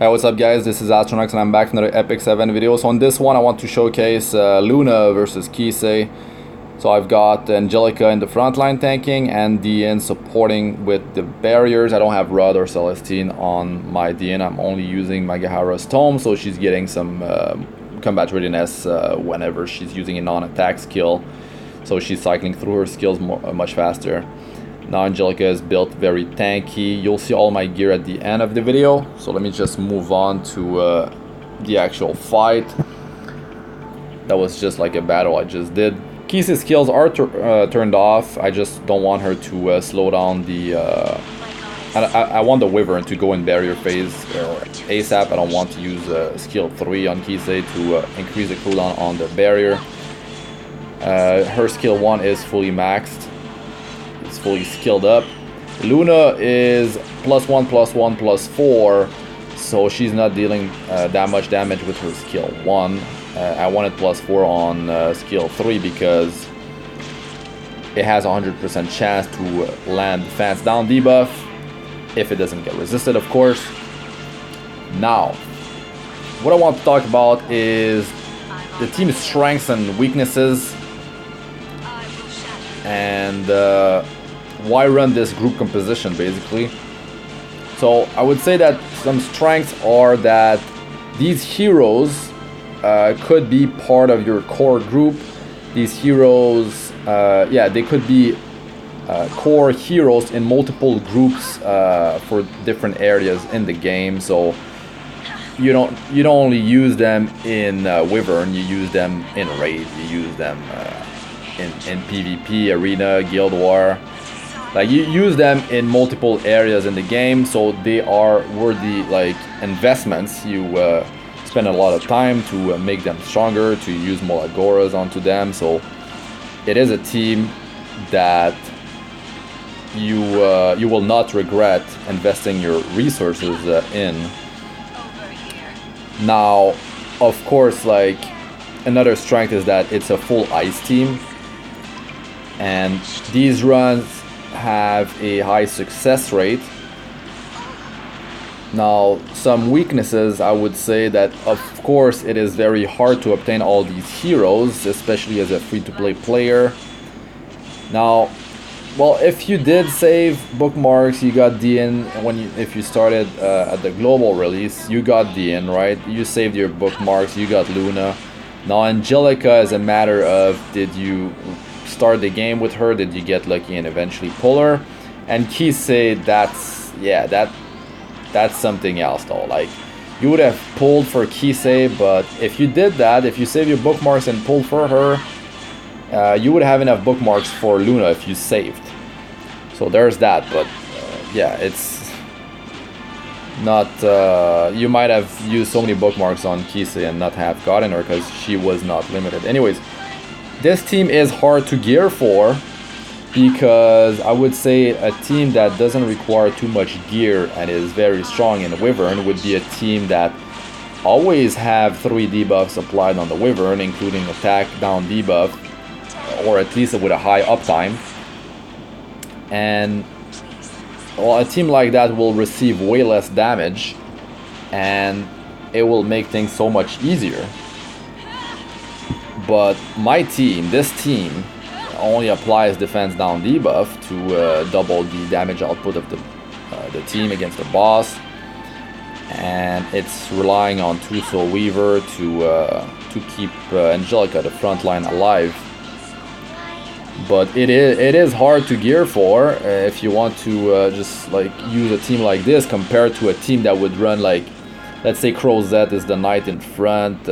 Hey, what's up guys, this is Astranox and I'm back with another Epic 7 video. So on this one I want to showcase Luna versus Kise. So I've got Angelica in the front line tanking and Diene supporting with the barriers. I don't have Rod or Celestine on my Diene. I'm only using Magahara's Tome, so she's getting some combat readiness whenever she's using a non-attack skill. So she's cycling through her skills much faster. Now Angelica is built very tanky. You'll see all my gear at the end of the video. So let me just move on to the actual fight. That was just like a battle I just did. Kise's skills are turned off. I just don't want her to slow down the... I want the Wyvern to go in barrier phase ASAP. I don't want to use skill 3 on Kise to increase the cooldown on the barrier. Her skill 1 is fully maxed. It's fully skilled up. Luna is +1/+1/+4, so she's not dealing that much damage with her skill 1. I wanted +4 on skill 3 because it has a 100% chance to land defense down debuff if it doesn't get resisted, of course. Now, what I want to talk about is the team's strengths and weaknesses, and why run this group composition basically. So I would say that some strengths are that these heroes could be part of your core group. These heroes, yeah, they could be core heroes in multiple groups for different areas in the game. So you don't only use them in Wyvern, you use them in raid, you use them in PvP, arena, guild war. Like, you use them in multiple areas in the game, so they are worthy like investments. You spend a lot of time to make them stronger, to use more agoras onto them. So it is a team that you will not regret investing your resources in. Now, of course, like, another strength is that it's a full ice team, and these runs have a high success rate. Now, some weaknesses, I would say that of course it is very hard to obtain all these heroes, especially as a free-to-play player. Now, well, if you did save bookmarks, you got Diene. If you started at the global release, you got Diene, right? You saved your bookmarks, you got Luna. Now Angelica is a matter of, did you start the game with her, did you get lucky and eventually pull her? And Kise, that's something else though. Like, you would have pulled for Kise, but if you did that, if you save your bookmarks and pulled for her, you would have enough bookmarks for Luna if you saved. So there's that. But yeah, it's not you might have used so many bookmarks on Kise and not have gotten her because she was not limited. Anyways, this team is hard to gear for, because I would say a team that doesn't require too much gear and is very strong in Wyvern would be a team that always have 3 debuffs applied on the Wyvern, including attack down debuff, or at least with a high uptime. And well, a team like that will receive way less damage, and it will make things so much easier. But my team, this team, only applies defense down debuff to double the damage output of the team against the boss, and it's relying on Soul Weaver to keep Angelica, the front line, alive. But it is hard to gear for if you want to just like use a team like this compared to a team that would run, like, let's say Crozet is the knight in front,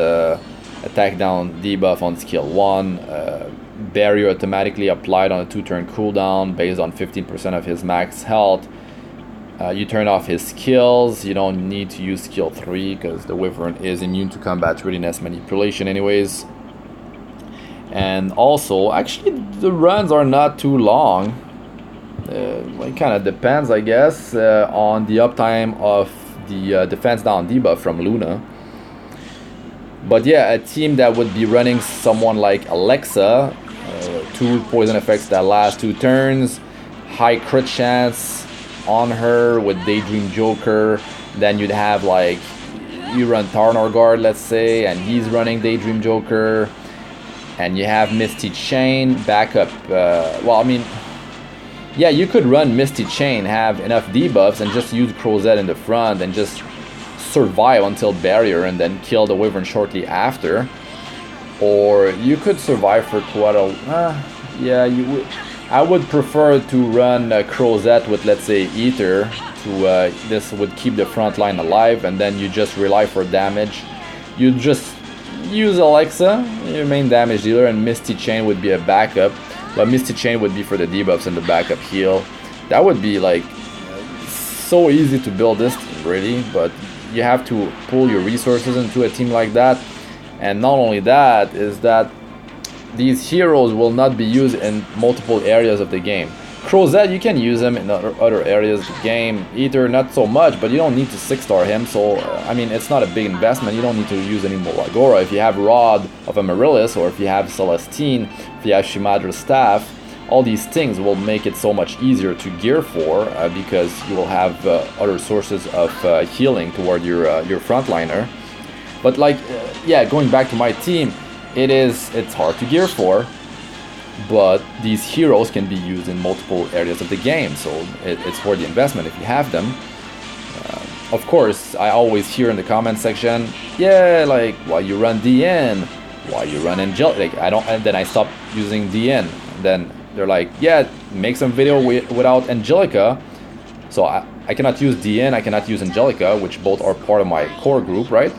attack down debuff on skill 1, barrier automatically applied on a 2-turn cooldown based on 15% of his max health. You turn off his skills, you don't need to use skill 3 because the Wyvern is immune to combat readiness manipulation anyways. And also, actually, the runs are not too long. It kind of depends, I guess, on the uptime of the defense down debuff from Luna. But yeah, a team that would be running someone like Alexa, 2 poison effects that last 2 turns, high crit chance on her with Daydream Joker, then you'd have like you run Tarnor Guard, let's say, and he's running Daydream Joker, and you have Misty Chain backup. Well, I mean, yeah, you could run Misty Chain, have enough debuffs, and just use Crozet in the front and just survive until barrier and then kill the Wyvern shortly after. Or you could survive for quite a... yeah, you would. I would prefer to run Crozet with, let's say, Ether. This would keep the front line alive, and then you just rely for damage. You just use Alexa, your main damage dealer, and Misty Chain would be a backup. But Misty Chain would be for the debuffs and the backup heal. That would be like so easy to build this team, really, but you have to pull your resources into a team like that. And not only that, is that these heroes will not be used in multiple areas of the game. Crozet, you can use him in other areas of the game. Ether, not so much, but you don't need to 6-star him, so I mean, it's not a big investment. You don't need to use any more Agora. If you have Rod of Amaryllis, or if you have Celestine, if you have Shimadra's Staff, all these things will make it so much easier to gear for, because you will have other sources of healing toward your frontliner. But like, yeah, going back to my team, it's hard to gear for, but these heroes can be used in multiple areas of the game, so it's worth the investment if you have them. Of course, I always hear in the comment section, yeah, like, why you run Diene, why you run Angelica, like, and then I stop using Diene. Then they're like, yeah, make some video without Angelica. So I cannot use Diene, I cannot use Angelica, which both are part of my core group, right?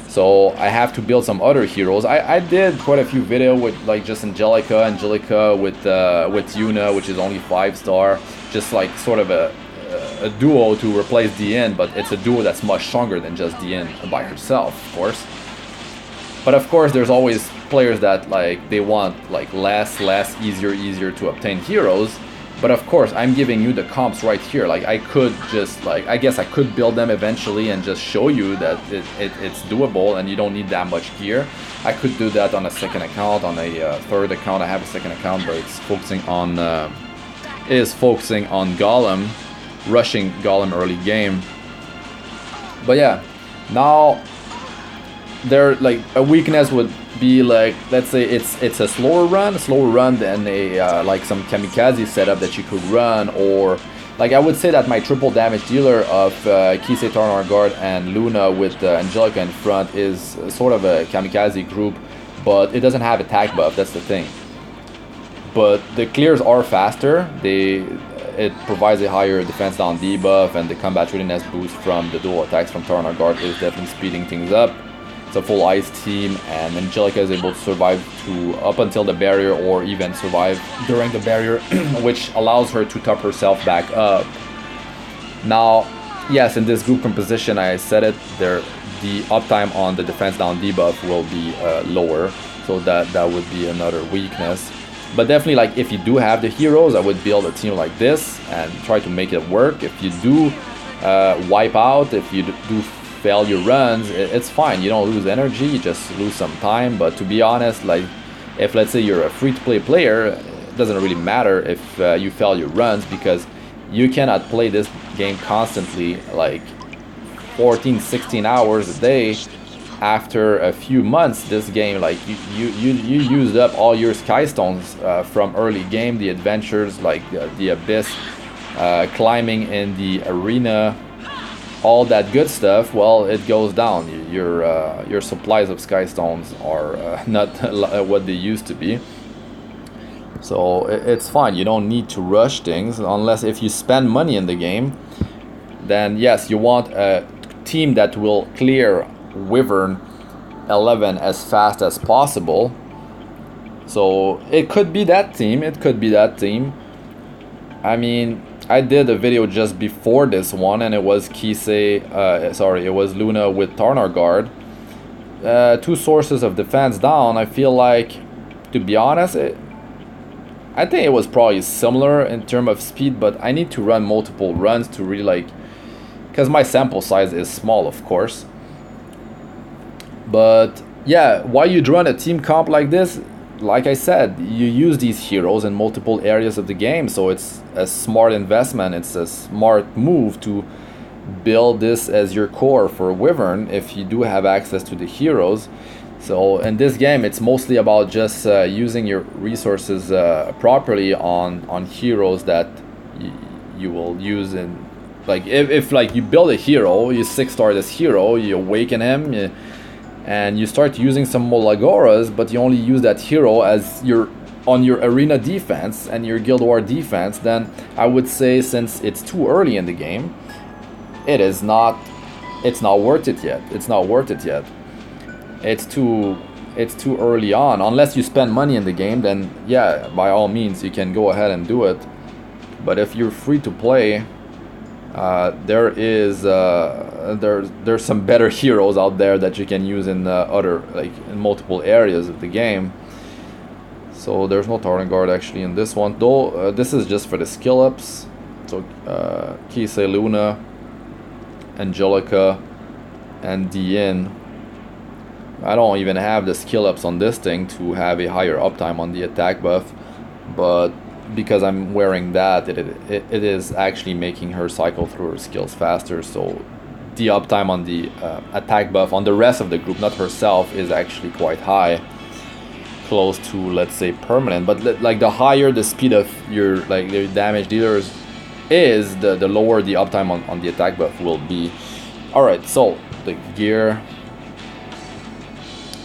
So I have to build some other heroes. I did quite a few videos with like just Angelica with Yuna, which is only 5-star, just like sort of a duo to replace Diene, but it's a duo that's much stronger than just Diene by herself, of course. But of course, there's always players that like they want like less, easier to obtain heroes. But of course, I'm giving you the comps right here. Like I could just like, I guess I could build them eventually and just show you that it's doable and you don't need that much gear. I could do that on a second account, on a third account. I have a second account, but it's focusing on Golem, rushing Golem early game. But yeah, now there like a weakness would be like, let's say it's a slower run than a like some kamikaze setup that you could run, or like I would say that my triple damage dealer of Kise, Tarnor Guard, and Luna with Angelica in front is sort of a kamikaze group, but it doesn't have attack buff. That's the thing. But the clears are faster. It provides a higher defense down debuff, and the combat readiness boost from the dual attacks from Tarnor Guard is definitely speeding things up. It's a full ice team, and Angelica is able to survive up until the barrier, or even survive during the barrier, which allows her to top herself back up. Now, yes, in this group composition, I said it, the uptime on the defense down debuff will be lower, so that would be another weakness. But definitely, like, if you do have the heroes, I would build a team like this and try to make it work. If you do wipe out, if you do fail your runs, it's fine. You don't lose energy, you just lose some time. But to be honest, like, if let's say you're a free-to-play player, it doesn't really matter if you fail your runs, because you cannot play this game constantly, like 14-16 hours a day. After a few months, this game, like, you used up all your sky stones from early game, the adventures, like the abyss, climbing in the arena, all that good stuff. Well, it goes down. Your supplies of sky stones are not what they used to be. So it's fine. You don't need to rush things, unless if you spend money in the game, then yes, you want a team that will clear Wyvern 11 as fast as possible. So it could be that team, I mean, I did a video just before this one, and it was it was Luna with Tarnor Guard. 2 sources of defense down. I feel like, to be honest, I think it was probably similar in terms of speed, but I need to run multiple runs to really, like, because my sample size is small, of course. But yeah, why you'd run a team comp like this? Like I said, you use these heroes in multiple areas of the game, so it's a smart investment. It's a smart move to build this as your core for Wyvern if you do have access to the heroes. So in this game, it's mostly about just using your resources properly on heroes that you will use in, like, if like you build a hero, you 6-star this hero, you awaken him, and you start using some Molagoras, but you only use that hero as on your arena defense and your Guild War defense, then I would say, since it's too early in the game, it's not worth it yet. It's not worth it yet. It's too early on. Unless you spend money in the game, then yeah, by all means you can go ahead and do it. But if you're free to play, there's some better heroes out there that you can use in in multiple areas of the game. So there's no Tarnguard actually in this one, though. This is just for the skill ups. So Kise, Luna, Angelica, and Diene. I don't even have the skill ups on this thing to have a higher uptime on the attack buff, but because I'm wearing that, it is actually making her cycle through her skills faster. So the uptime on the attack buff on the rest of the group, not herself, is actually quite high, close to, let's say, permanent. But like the higher the speed of your the damage dealers is, the lower the uptime on the attack buff will be. All right, so the gear.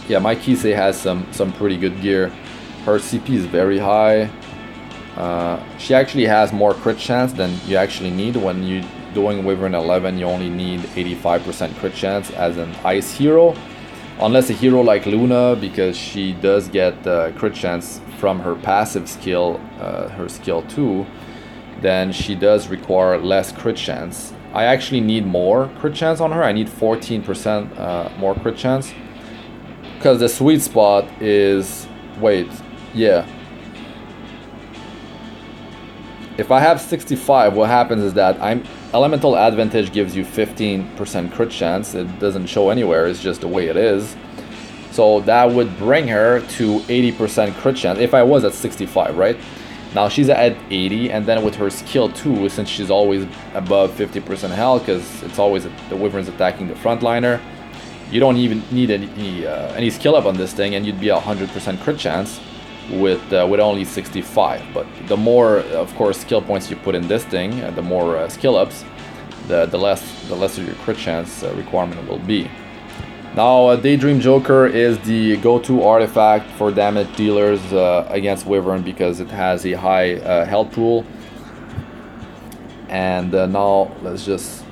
Yeah, my Kise has some pretty good gear. Her CP is very high. She actually has more crit chance than you actually need. When you're doing Wyvern 11, you only need 85% crit chance as an ice hero. Unless a hero like Luna, because she does get crit chance from her passive skill, her skill 2, then she does require less crit chance. I actually need more crit chance on her. I need 14% more crit chance. Because the sweet spot is, wait, yeah. If I have 65, what happens is that Elemental Advantage gives you 15% crit chance. It doesn't show anywhere, it's just the way it is. So that would bring her to 80% crit chance if I was at 65, right? Now she's at 80, and then with her skill 2, since she's always above 50% health, because it's always the Wyvern's attacking the frontliner, you don't even need any skill up on this thing, and you'd be 100% crit chance with only 65. But the more, of course, skill points you put in this thing, the more skill ups, the lesser your crit chance requirement will be. Now, Daydream Joker is the go-to artifact for damage dealers against Wyvern because it has a high health pool. And now let's just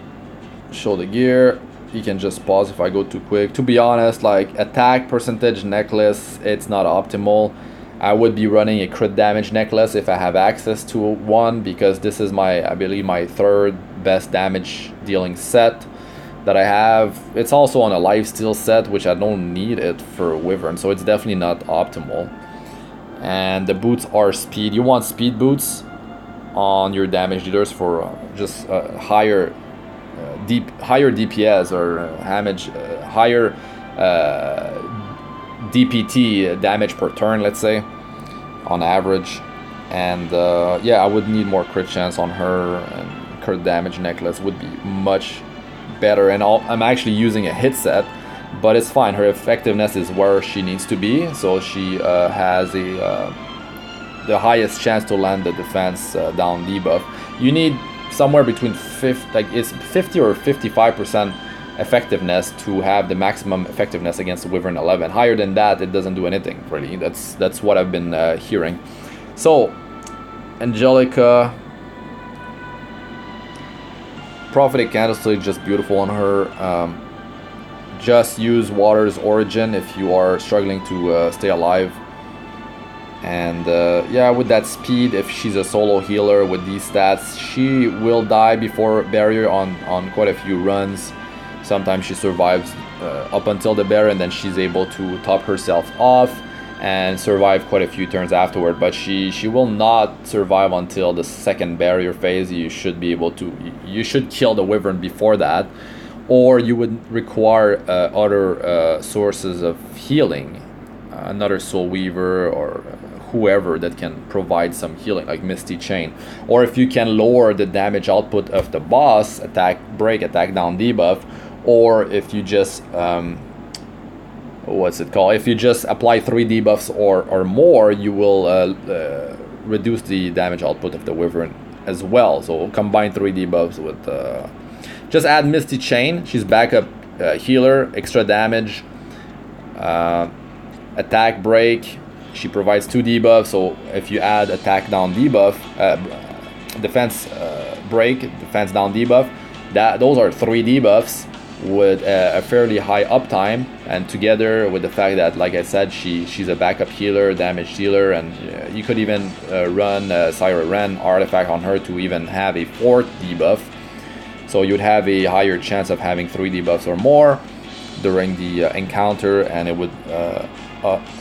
show the gear. You can just pause if I go too quick. To be honest, like, attack percentage necklace, it's not optimal. I would be running a crit damage necklace if I have access to one, because this is I believe my third best damage dealing set that I have. It's also on a lifesteal set, which I don't need it for Wyvern, so it's definitely not optimal. And the boots are speed. You want speed boots on your damage dealers for just higher DPS or higher DPT, damage per turn, let's say, on average. And yeah, I would need more crit chance on her, and crit damage necklace would be much better. And I'm actually using a hit set, but it's fine. Her effectiveness is where she needs to be, so she has the highest chance to land the defense down debuff. You need somewhere between 50 or 55% effectiveness to have the maximum effectiveness against the Wyvern 11. Higher than that, it doesn't do anything, really. That's what I've been hearing. So, Angelica, Prophetic Candlestick, just beautiful on her. Just use Water's Origin if you are struggling to stay alive. And yeah, with that speed, if she's a solo healer with these stats, she will die before barrier on quite a few runs. Sometimes she survives up until the barrier, and then she's able to top herself off and survive quite a few turns afterward. But she will not survive until the second barrier phase. You should kill the Wyvern before that, or you would require other sources of healing, another Soul Weaver or whoever that can provide some healing, like Misty Chain. Or if you can lower the damage output of the boss attack break, attack down debuff, or if you just what's it called? If you just apply 3 debuffs or more, you will reduce the damage output of the Wyvern as well. So combine 3 debuffs with just add Misty Chain. She's backup healer, extra damage, attack break. She provides 2 debuffs. So if you add attack down debuff, defense break, defense down debuff, those are 3 debuffs with a fairly high uptime, and together with the fact that, like I said, she's a backup healer, damage dealer, and you could even run Syra Ren artifact on her to even have a 4th debuff. So you'd have a higher chance of having 3 debuffs or more during the encounter, and it would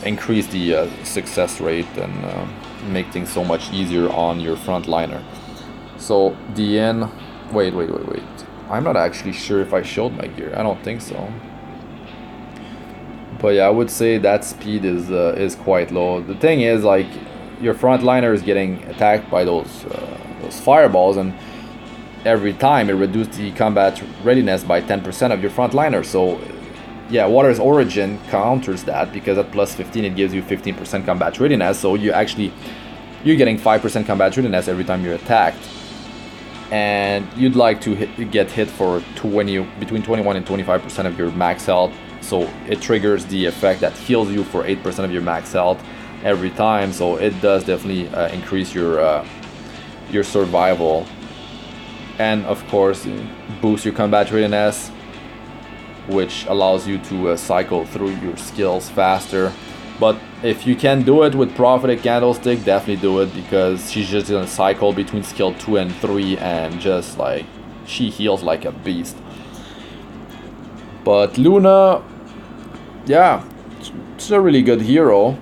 increase the success rate and make things so much easier on your frontliner. So Diene, wait. I'm not actually sure if I showed my gear. I don't think so. But yeah, I would say that speed is quite low. The thing is, like, your frontliner is getting attacked by those fireballs, and every time it reduces the combat readiness by 10% of your frontliner. So yeah, Water's Origin counters that, because at plus 15 it gives you 15% combat readiness. So you're getting 5% combat readiness every time you're attacked. And you'd like to get hit for between 21 and 25% of your max health, so it triggers the effect that heals you for 8% of your max health every time. So it does definitely increase your survival, and of course boost your combat readiness, which allows you to cycle through your skills faster. But if you can do it with Prophetic Candlestick, definitely do it, because she's just gonna cycle between skill 2 and 3, and just like, she heals like a beast. But Luna, yeah, she's a really good hero.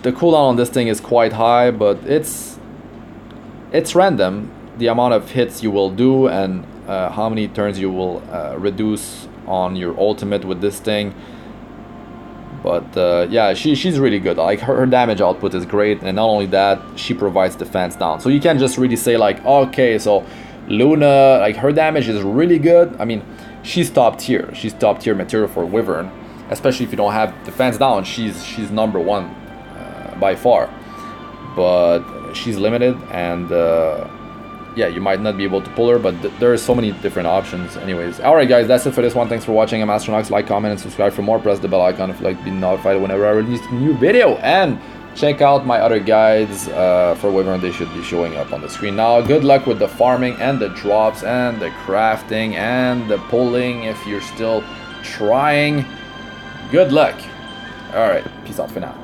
The cooldown on this thing is quite high, but it's random, the amount of hits you will do and how many turns you will reduce on your ultimate with this thing. But yeah, she's really good. Like, her damage output is great, and not only that, she provides defense down. So you can't just really say like, okay, so Luna, like, her damage is really good. I mean, she's top tier. She's top tier material for Wyvern, especially if you don't have defense down. She's number 1 by far. But she's limited, and yeah, you might not be able to pull her, but there are so many different options. Anyways, alright guys, that's it for this one. Thanks for watching. I'm Astranox. Like, comment, and subscribe for more. Press the bell icon if you like to be notified whenever I release a new video. And check out my other guides for Wyvern. They should be showing up on the screen now. Good luck with the farming and the drops and the crafting and the pulling if you're still trying. Good luck. Alright, peace out for now.